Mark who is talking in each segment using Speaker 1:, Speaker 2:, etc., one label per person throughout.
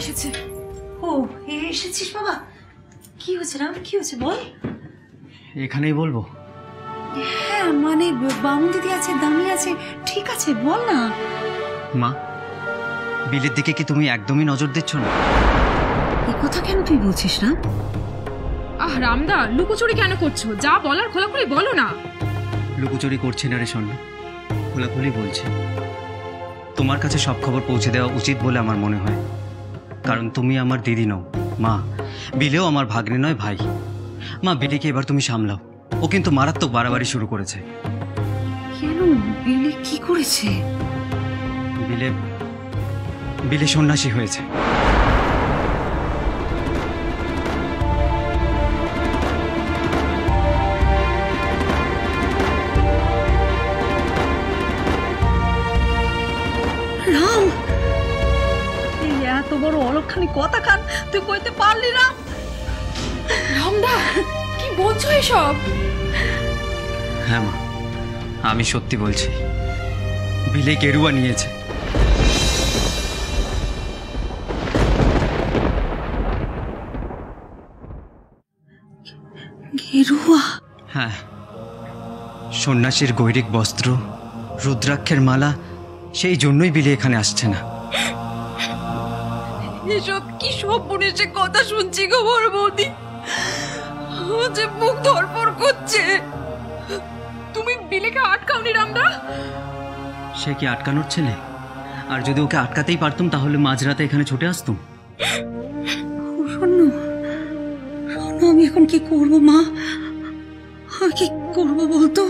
Speaker 1: এসেছে।
Speaker 2: ও এসেছিস বাবা? কি হয়েছে রাম, কি হয়েছে বল।
Speaker 3: এখানেই বলবো?
Speaker 2: হ্যাঁ মানে বামুন দিদি আছে, দামি আছে, ঠিক আছে বল না।
Speaker 3: মা, বিলের দিকে কি তুমি একদমই নজর দিচ্ছ না?
Speaker 2: এই কথা কেন তুই বলছিস না?
Speaker 1: রামদা, লুকোচুরি কেন করছো? যা বলার খোলাখুলি বলো না।
Speaker 3: লুকোচুরি করছি না রে সোনা, খোলাখুলি বলছি। তোমার কাছে সব খবর পৌঁছে দেওয়া উচিত বলে আমার মনে হয়, কারণ তুমি আমার দিদি নও মা, বিলেও আমার ভাগ্নে নয় ভাই। মা, বিলিকে এবার তুমি সামলাও, ও কিন্তু মারাত্মক বাড়াবাড়ি শুরু করেছে।
Speaker 2: কেন? বিলে কি করেছে?
Speaker 3: বিলে সন্ন্যাসী হয়েছে।
Speaker 2: রাম, এই এত বড় অলক্ষণী কথা খান তুই কইতে পারলি না?
Speaker 1: রামদা, কি বলছো এসব?
Speaker 3: হ্যাঁ মা, আমি সত্যি বলছি, বিলে গেরুয়া নিয়েছে।
Speaker 2: গেরুয়া?
Speaker 3: হ্যাঁ, সন্ন্যাসীর গৈরিক বস্ত্র, রুদ্রাক্ষের মালা, সেই জন্যই বিলে এখানে আসছে না।
Speaker 1: এসব কি সব বুনেছে কথা শুনছি গো বড় বৌদি, যে মুখ ধরপড় করছে। তুমি বিলেকে আটকাওনি রামদা?
Speaker 3: সে কি আটকানোর ছেলে? আর যদি ওকে আটকাতেই পারতুম তাহলে মাঝরাতে এখানে ছুটে আসতুম।
Speaker 2: শোনো, আমি এখন কি করব মা? আর কি করব বলতো?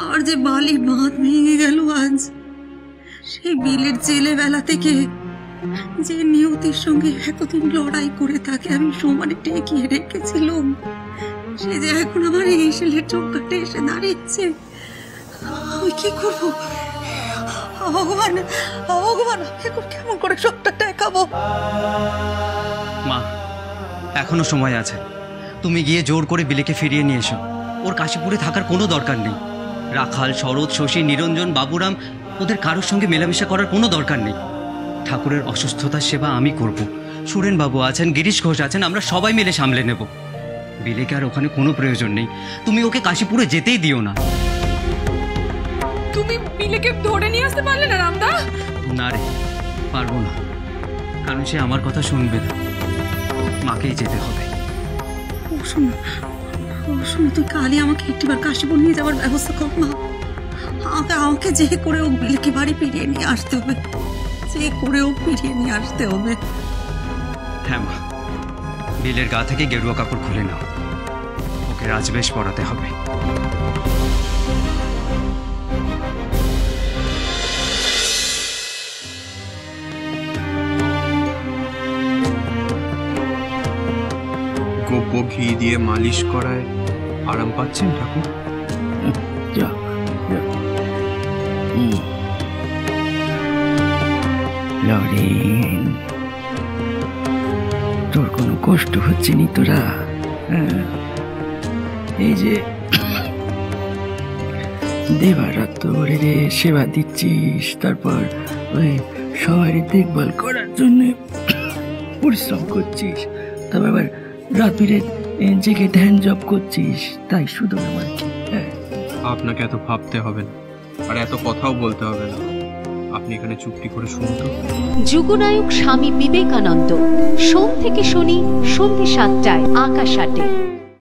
Speaker 2: আর যে বালির বাঁধ ভেঙে গেল আজ, সেই বিলের ছেলেবেলা থেকে যে নিয়তির সঙ্গে এতদিন লড়াই করে তাকে আমি সমানে টেকিয়ে রেখেছিলাম, সে যে এখন আমার এই ছেলের চোখ কাটে এসে দাঁড়িয়েছে। আমি কি করবো? ভগবান, ভগবান, এখন কেমন করে সবটা টেকাবো?
Speaker 3: মা, এখনো সময় আছে, তুমি গিয়ে জোর করে বিলেকে ফিরিয়ে নিয়ে এসো। ওর কাশীপুরে থাকার কোনো দরকার নেই। রাখাল, শরৎ, শশী, নিরঞ্জন, বাবুরাম, ওদের কারোর সঙ্গে মেলামেশা করার কোনো দরকার নেই। ঠাকুরের অসুস্থতার সেবা আমি করব। সুরেন বাবু আছেন, গিরিশ ঘোষ আছেন, আমরা সবাই মিলে সামলে নেব। বিলেকে আর ওখানে কোনো প্রয়োজন নেই, তুমি ওকে কাশীপুরে যেতেই দিও না।
Speaker 1: তুমি বিলেকে ধরে নিয়ে আসতে পারলে না রামদা?
Speaker 3: না রে, পারবো না, কারণ সে আমার কথা শুনবে না, মাকেই যেতে হবে।
Speaker 2: শোনো, তুই কালই আমাকে একটিবার কাশীপুর নিয়ে যাওয়ার ব্যবস্থা কর মা। আমাকে যে করে ও বিলেকে বাড়ি ফিরিয়ে নিয়ে আসতে হবে, যে করে ও ফিরিয়ে নিয়ে আসতে হবে।
Speaker 3: হ্যাঁ মা, বিলের গা থেকে গেরুয়া কাপড় খুলে নাও, ওকে রাজবেশ পরাতে হবে।
Speaker 4: গোপ্য ঘি দিয়ে মালিশ করায় আরাম পাচ্ছেন ঠাকুর?
Speaker 5: লরেন, তোর কোনো কষ্ট হচ্ছে নি তোরা? এই যে দেবারাত্র রে সেবা দিচ্ছিস, তারপর ওই সবারই দেখভাল করার জন্য পরিশ্রম করছিস, তারপর আবার রাত্রিরে জেগে ধ্যান জপ করছিস, তাই শুধু আমার কি।
Speaker 4: আপনাকে এত ভাবতে হবে না, আর এত কথাও বলতে হবে না, আপনি এখানে চুপটি করে শুনতো।
Speaker 6: যুগনায়ক স্বামী বিবেকানন্দ, সোম থেকে শনি সন্ধ্যে 7টায় আকাশ 8-এ।